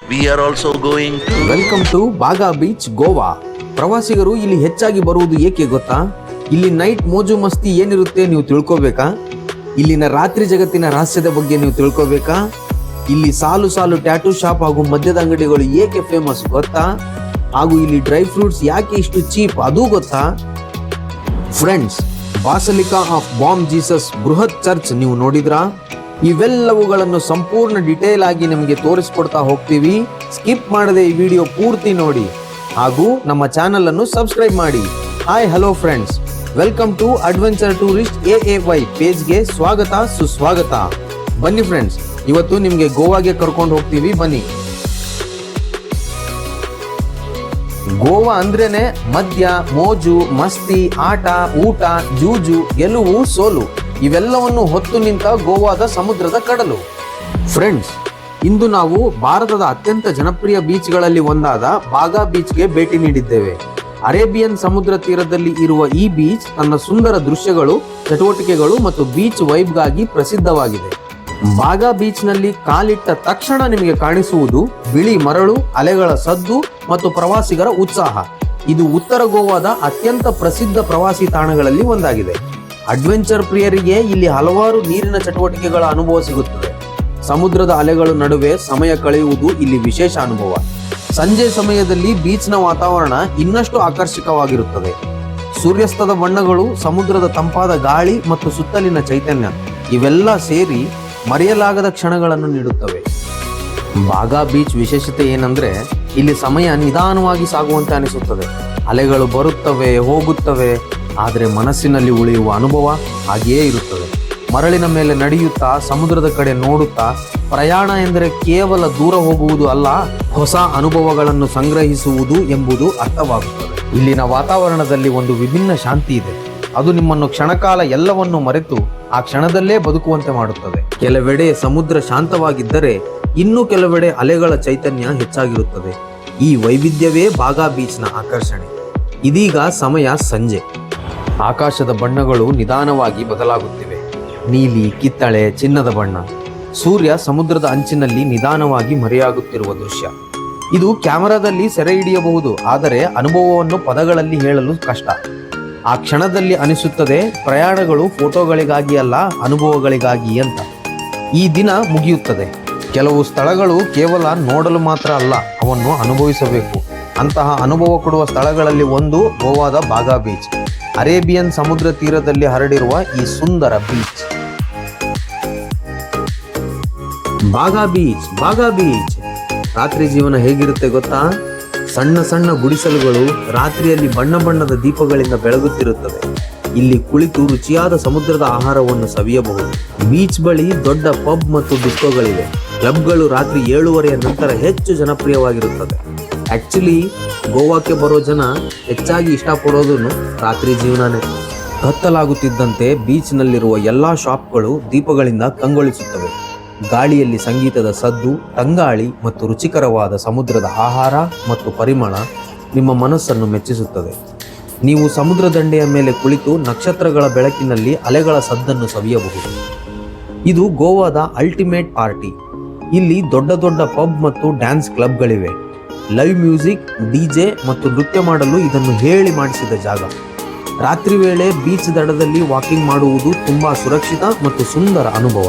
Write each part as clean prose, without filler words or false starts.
We are also going to welcome to Baga beach Goa. ಪ್ರವಾಸಿಗರು ಇಲ್ಲಿ ಹೆಚ್ಚಾಗಿ ಬರುವುದು ಏಕೆ ಗೊತ್ತಾ? ಇಲ್ಲಿ ನೈಟ್ ಮೋಜು ಮಸ್ತಿ ಏನಿರುತ್ತೆ ನೀವು ತಿಳ್ಕೋಬೇಕಾ? ಇಲ್ಲಿನ ರಾತ್ರಿ ಜಗತ್ತಿನ ರಹಸ್ಯದ ಬಗ್ಗೆ ನೀವು ತಿಳ್ಕೋಬೇಕಾ? ಇಲ್ಲಿ ಸಾಲು ಸಾಲು ಟ್ಯಾಟೂ ಶಾಪ್ ಹಾಗೂ ಮದ್ಯದ ಅಂಗಡಿಗಳು ಏಕೆ ಫೇಮಸ್ ಗೊತ್ತಾ? ಹಾಗೂ ಇಲ್ಲಿ ಡ್ರೈ ಫ್ರೂಟ್ಸ್ ಯಾಕೆ ಇಷ್ಟು ಚೀಪ್ ಅದೂ ಗೊತ್ತಾ? ಫ್ರೆಂಡ್ಸ್, ಬಾಸಲಿಕಾ ಆಫ್ ಬಾಮ್ ಜೀಸಸ್ ಬೃಹತ್ ಚರ್ಚ್ ನೀವು ನೋಡಿದ್ರಾ? ಇವೆಲ್ಲವುಗಳನ್ನು ಸಂಪೂರ್ಣ ಡಿಟೇಲ್ ಆಗಿ ನಿಮಗೆ ತೋರಿಸ್ಕೊಡ್ತಾ ಹೋಗ್ತೀವಿ. ಸ್ಕಿಪ್ ಮಾಡದೆ ಈ ವಿಡಿಯೋ ಪೂರ್ತಿ ನೋಡಿ ಹಾಗೂ ನಮ್ಮ ಚಾನೆಲ್ ಅನ್ನು ಸಬ್ಸ್ಕ್ರೈಬ್ ಮಾಡಿ. Hi hello friends, welcome to adventure tourist AAY ಪೇಜ್ಗೆ ಸ್ವಾಗತ ಸುಸ್ವಾಗತ. ಬನ್ನಿ ಫ್ರೆಂಡ್ಸ್, ಇವತ್ತು ನಿಮಗೆ ಗೋವಾಗೆ ಕರ್ಕೊಂಡು ಹೋಗ್ತೀವಿ. ಬನ್ನಿ. ಗೋವಾ ಅಂದ್ರೇನೆ ಮದ್ಯ, ಮೋಜು, ಮಸ್ತಿ, ಆಟ, ಊಟ, ಜೂಜು, ಗೆಲುವು, ಸೋಲು ಇವೆಲ್ಲವನ್ನು ಹೊತ್ತು ನಿಂತ ಗೋವಾದ ಸಮುದ್ರದ ಕಡಲು. ಫ್ರೆಂಡ್ಸ್, ಇಂದು ನಾವು ಭಾರತದ ಅತ್ಯಂತ ಜನಪ್ರಿಯ ಬೀಚ್ಗಳಲ್ಲಿ ಒಂದಾದ ಬಾಗಾ ಬೀಚ್ಗೆ ಭೇಟಿ ನೀಡಿದ್ದೇವೆ. ಅರೇಬಿಯನ್ ಸಮುದ್ರ ತೀರದಲ್ಲಿ ಇರುವ ಈ ಬೀಚ್ ತನ್ನ ಸುಂದರ ದೃಶ್ಯಗಳು, ಚಟುವಟಿಕೆಗಳು ಮತ್ತು ಬೀಚ್ ವೈಬ್ಗಾಗಿ ಪ್ರಸಿದ್ಧವಾಗಿದೆ. ಬಾಗಾ ಬೀಚ್ನಲ್ಲಿ ಕಾಲಿಟ್ಟ ತಕ್ಷಣ ನಿಮಗೆ ಕಾಣಿಸುವುದು ಬಿಳಿ ಮರಳು, ಅಲೆಗಳ ಸದ್ದು ಮತ್ತು ಪ್ರವಾಸಿಗರ ಉತ್ಸಾಹ. ಇದು ಉತ್ತರ ಗೋವಾದ ಅತ್ಯಂತ ಪ್ರಸಿದ್ಧ ಪ್ರವಾಸಿ ತಾಣಗಳಲ್ಲಿ ಒಂದಾಗಿದೆ. ಅಡ್ವೆಂಚರ್ ಪ್ರಿಯರಿಗೆ ಇಲ್ಲಿ ಹಲವಾರು ನೀರಿನ ಚಟುವಟಿಕೆಗಳ ಅನುಭವ ಸಿಗುತ್ತದೆ. ಸಮುದ್ರದ ಅಲೆಗಳ ನಡುವೆ ಸಮಯ ಕಳೆಯುವುದು ಇಲ್ಲಿ ವಿಶೇಷ ಅನುಭವ. ಸಂಜೆ ಸಮಯದಲ್ಲಿ ಬೀಚ್ನ ವಾತಾವರಣ ಇನ್ನಷ್ಟು ಆಕರ್ಷಕವಾಗಿರುತ್ತದೆ. ಸೂರ್ಯಾಸ್ತದ ಬಣ್ಣಗಳು, ಸಮುದ್ರದ ತಂಪಾದ ಗಾಳಿ ಮತ್ತು ಸುತ್ತಲಿನ ಚೈತನ್ಯ ಇವೆಲ್ಲ ಸೇರಿ ಮರೆಯಲಾಗದ ಕ್ಷಣಗಳನ್ನು ನೀಡುತ್ತವೆ. ಬಾಗಾ ಬೀಚ್ ವಿಶೇಷತೆ ಏನಂದ್ರೆ ಇಲ್ಲಿ ಸಮಯ ನಿಧಾನವಾಗಿ ಸಾಗುವಂತೆ ಅನಿಸುತ್ತದೆ. ಅಲೆಗಳು ಬರುತ್ತವೆ, ಹೋಗುತ್ತವೆ, ಆದರೆ ಮನಸ್ಸಿನಲ್ಲಿ ಉಳಿಯುವ ಅನುಭವ ಹಾಗೆಯೇ ಇರುತ್ತದೆ. ಮರಳಿನ ಮೇಲೆ ನಡೆಯುತ್ತಾ ಸಮುದ್ರದ ಕಡೆ ನೋಡುತ್ತಾ ಪ್ರಯಾಣ ಎಂದರೆ ಕೇವಲ ದೂರ ಹೋಗುವುದು ಅಲ್ಲ, ಹೊಸ ಅನುಭವಗಳನ್ನು ಸಂಗ್ರಹಿಸುವುದು ಎಂಬುದು ಅರ್ಥವಾಗುತ್ತದೆ. ಇಲ್ಲಿನ ವಾತಾವರಣದಲ್ಲಿ ಒಂದು ವಿಭಿನ್ನ ಶಾಂತಿ ಇದೆ. ಅದು ನಿಮ್ಮನ್ನು ಕ್ಷಣಕಾಲ ಎಲ್ಲವನ್ನು ಮರೆತು ಆ ಕ್ಷಣದಲ್ಲೇ ಬದುಕುವಂತೆ ಮಾಡುತ್ತದೆ. ಕೆಲವೆಡೆ ಸಮುದ್ರ ಶಾಂತವಾಗಿದ್ದರೆ ಇನ್ನು ಕೆಲವೆಡೆ ಅಲೆಗಳ ಚೈತನ್ಯ ಹೆಚ್ಚಾಗಿರುತ್ತದೆ. ಈ ವೈವಿಧ್ಯವೇ ಬಾಗಾ ಬೀಚ್ನ ಆಕರ್ಷಣೆ. ಇದೀಗ ಸಮಯ ಸಂಜೆ. ಆಕಾಶದ ಬಣ್ಣಗಳು ನಿಧಾನವಾಗಿ ಬದಲಾಗುತ್ತಿವೆ. ನೀಲಿ, ಕಿತ್ತಳೆ, ಚಿನ್ನದ ಬಣ್ಣ. ಸೂರ್ಯ ಸಮುದ್ರದ ಅಂಚಿನಲ್ಲಿ ನಿಧಾನವಾಗಿ ಮರೆಯಾಗುತ್ತಿರುವ ದೃಶ್ಯ. ಇದು ಕ್ಯಾಮೆರಾದಲ್ಲಿ ಸೆರೆ ಹಿಡಿಯಬಹುದು, ಆದರೆ ಅನುಭವವನ್ನು ಪದಗಳಲ್ಲಿ ಹೇಳಲು ಕಷ್ಟ. ಆ ಕ್ಷಣದಲ್ಲಿ ಅನಿಸುತ್ತದೆ ಪ್ರಯಾಣಗಳು ಫೋಟೋಗಳಿಗಾಗಿ ಅಲ್ಲ, ಅನುಭವಗಳಿಗಾಗಿ ಅಂತ. ಈ ದಿನ ಮುಗಿಯುತ್ತದೆ. ಕೆಲವು ಸ್ಥಳಗಳು ಕೇವಲ ನೋಡಲು ಮಾತ್ರ ಅಲ್ಲ, ಅವನ್ನು ಅನುಭವಿಸಬೇಕು. ಅಂತಹ ಅನುಭವ ಕೊಡುವ ಸ್ಥಳಗಳಲ್ಲಿ ಒಂದು ಗೋವಾದ ಬಾಗಾ ಬೀಚ್. ಅರೇಬಿಯನ್ ಸಮುದ್ರ ತೀರದಲ್ಲಿ ಹರಡಿರುವ ಈ ಸುಂದರ beach. Baga beach. Baga beach ರಾತ್ರಿ ಜೀವನ ಹೇಗಿರುತ್ತೆ ಗೊತ್ತಾ? ಸಣ್ಣ ಸಣ್ಣ ಗುಡಿಸಲುಗಳು ರಾತ್ರಿಯಲ್ಲಿ ಬಣ್ಣ ಬಣ್ಣದ ದೀಪಗಳಿಂದ ಬೆಳಗುತ್ತಿರುತ್ತದೆ. ಇಲ್ಲಿ ಕುಳಿತು ರುಚಿಯಾದ ಸಮುದ್ರದ ಆಹಾರವನ್ನು ಸವಿಯಬಹುದು. ಬೀಚ್ ಬಳಿ ದೊಡ್ಡ ಪಬ್ ಮತ್ತು ಡಿಸ್ಕೋಗಳಿವೆ. ಕ್ಲಬ್ಗಳು ರಾತ್ರಿ 7:30 ನಂತರ ಹೆಚ್ಚು ಜನಪ್ರಿಯವಾಗಿರುತ್ತದೆ. ಆಕ್ಚುಲಿ ಗೋವಾಕ್ಕೆ ಬರೋ ಜನ ಹೆಚ್ಚಾಗಿ ಇಷ್ಟಪಡೋದನ್ನು ರಾತ್ರಿ ಜೀವನನೇ. ಕತ್ತಲಾಗುತ್ತಿದ್ದಂತೆ ಬೀಚ್ನಲ್ಲಿರುವ ಎಲ್ಲಾ ಶಾಪ್ಗಳು ದೀಪಗಳಿಂದ ಕಂಗೊಳಿಸುತ್ತವೆ. ಗಾಳಿಯಲ್ಲಿ ಸಂಗೀತದ ಸದ್ದು, ತಂಗಾಳಿ ಮತ್ತು ರುಚಿಕರವಾದ ಸಮುದ್ರದ ಆಹಾರ ಮತ್ತು ಪರಿಮಳ ನಿಮ್ಮ ಮನಸ್ಸನ್ನು ಮೆಚ್ಚಿಸುತ್ತದೆ. ನೀವು ಸಮುದ್ರ ದಂಡೆಯ ಮೇಲೆ ಕುಳಿತು ನಕ್ಷತ್ರಗಳ ಬೆಳಕಿನಲ್ಲಿ ಅಲೆಗಳ ಸದ್ದನ್ನು ಸವಿಯಬಹುದು. ಇದು ಗೋವಾದ ಅಲ್ಟಿಮೇಟ್ ಪಾರ್ಟಿ. ಇಲ್ಲಿ ದೊಡ್ಡ ದೊಡ್ಡ ಪಬ್ ಮತ್ತು ಡ್ಯಾನ್ಸ್ ಕ್ಲಬ್ಗಳಿವೆ. ಲೈವ್ ಮ್ಯೂಸಿಕ್, DJ ಮತ್ತು ನೃತ್ಯ ಮಾಡಲು ಇದನ್ನು ಹೇಳಿ ಮಾಡಿಸಿದ ಜಾಗ. ರಾತ್ರಿ ವೇಳೆ ಬೀಚ್ ದಡದಲ್ಲಿ ವಾಕಿಂಗ್ ಮಾಡುವುದು ತುಂಬಾ ಸುರಕ್ಷಿತ ಮತ್ತು ಸುಂದರ ಅನುಭವ.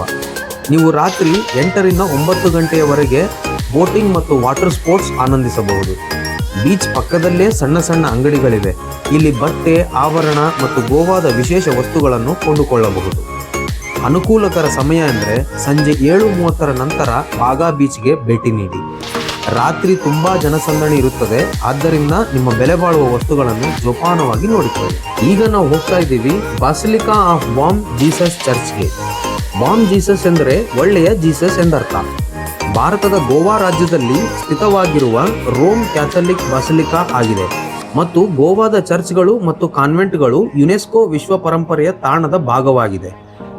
ನೀವು ರಾತ್ರಿ 8ರಿಂದ 9 ಗಂಟೆಯವರೆಗೆ ಬೋಟಿಂಗ್ ಮತ್ತು ವಾಟರ್ ಸ್ಪೋರ್ಟ್ಸ್ ಆನಂದಿಸಬಹುದು. ಬೀಚ್ ಪಕ್ಕದಲ್ಲೇ ಸಣ್ಣ ಸಣ್ಣ ಅಂಗಡಿಗಳಿವೆ. ಇಲ್ಲಿ ಬಟ್ಟೆ, ಆಭರಣ ಮತ್ತು ಗೋವಾದ ವಿಶೇಷ ವಸ್ತುಗಳನ್ನು ಕೊಂಡುಕೊಳ್ಳಬಹುದು. ಅನುಕೂಲಕರ ಸಮಯ ಅಂದರೆ ಸಂಜೆ 7:30 ನಂತರ ಬಾಗಾ ಬೀಚ್ಗೆ ಭೇಟಿ ನೀಡಿ. ರಾತ್ರಿ ತುಂಬಾ ಜನಸಂದಣಿ ಇರುತ್ತದೆ, ಆದ್ದರಿಂದ ನಿಮ್ಮ ಬೆಲೆ ಬಾಳುವ ವಸ್ತುಗಳನ್ನು ಜೋಪಾನವಾಗಿ ನೋಡಿಕೊಳ್ಳಿ. ಈಗ ನಾವು ಹೋಗ್ತಾ ಇದ್ದೀವಿ ಬಾಸಲಿಕಾ ಆಫ್ ಬಾಮ್ ಜೀಸಸ್ ಚರ್ಚ್ಗೆ. ಬಾಮ್ ಜೀಸಸ್ ಎಂದರೆ ಒಳ್ಳೆಯ ಜೀಸಸ್ ಎಂದರ್ಥ. ಭಾರತದ ಗೋವಾ ರಾಜ್ಯದಲ್ಲಿ ಸ್ಥಿತವಾಗಿರುವ ರೋಮ್ ಕ್ಯಾಥಲಿಕ್ ಬಾಸಲಿಕಾ ಆಗಿದೆ ಮತ್ತು ಗೋವಾದ ಚರ್ಚ್ಗಳು ಮತ್ತು ಕಾನ್ವೆಂಟ್ಗಳು ಯುನೆಸ್ಕೋ ವಿಶ್ವ ಪರಂಪರೆಯ ತಾಣದ ಭಾಗವಾಗಿದೆ.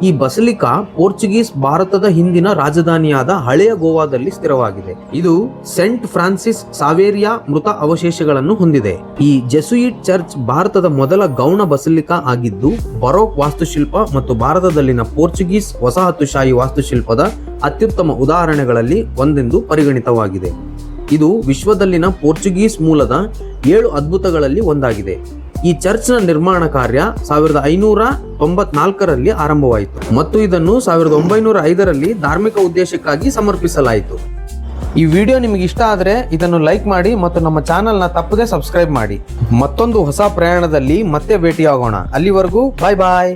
ಈ ಬಸಲಿಕಾ ಪೋರ್ಚುಗೀಸ್ ಭಾರತದ ಹಿಂದಿನ ರಾಜಧಾನಿಯಾದ ಹಳೆಯ ಗೋವಾದಲ್ಲಿ ಸ್ಥಿರವಾಗಿದೆ. ಇದು ಸೆಂಟ್ ಫ್ರಾನ್ಸಿಸ್ ಸಾವೇರಿಯಾ ಮೃತ ಅವಶೇಷಗಳನ್ನು ಹೊಂದಿದೆ. ಈ ಜೆಸುಯಿಟ್ ಚರ್ಚ್ ಭಾರತದ ಮೊದಲ ಗೌಣ ಬಸಲಿಕಾ ಆಗಿದ್ದು ಬರೋಕ್ ವಾಸ್ತುಶಿಲ್ಪ ಮತ್ತು ಭಾರತದಲ್ಲಿನ ಪೋರ್ಚುಗೀಸ್ ವಸಾಹತುಶಾಹಿ ವಾಸ್ತುಶಿಲ್ಪದ ಅತ್ಯುತ್ತಮ ಉದಾಹರಣೆಗಳಲ್ಲಿ ಒಂದೆಂದು ಪರಿಗಣಿತವಾಗಿದೆ. ಇದು ವಿಶ್ವದಲ್ಲಿನ ಪೋರ್ಚುಗೀಸ್ ಮೂಲದ 7 ಅದ್ಭುತಗಳಲ್ಲಿ ಒಂದಾಗಿದೆ. ಈ ಚರ್ಚ್ನ ನಿರ್ಮಾಣ ಕಾರ್ಯ 1594ರಲ್ಲಿ ಆರಂಭವಾಯಿತು ಮತ್ತು ಇದನ್ನು 1905ರಲ್ಲಿ ಧಾರ್ಮಿಕ ಉದ್ದೇಶಕ್ಕಾಗಿ ಸಮರ್ಪಿಸಲಾಯಿತು. ಈ ವಿಡಿಯೋ ನಿಮಗೆ ಇಷ್ಟ ಆದರೆ ಇದನ್ನು ಲೈಕ್ ಮಾಡಿ ಮತ್ತು ನಮ್ಮ ಚಾನೆಲ್ನ ತಪ್ಪದೆ ಸಬ್ಸ್ಕ್ರೈಬ್ ಮಾಡಿ. ಮತ್ತೊಂದು ಹೊಸ ಪ್ರಯಾಣದಲ್ಲಿ ಮತ್ತೆ ಭೇಟಿಯಾಗೋಣ. ಅಲ್ಲಿವರೆಗೂ ಬಾಯ್ ಬಾಯ್.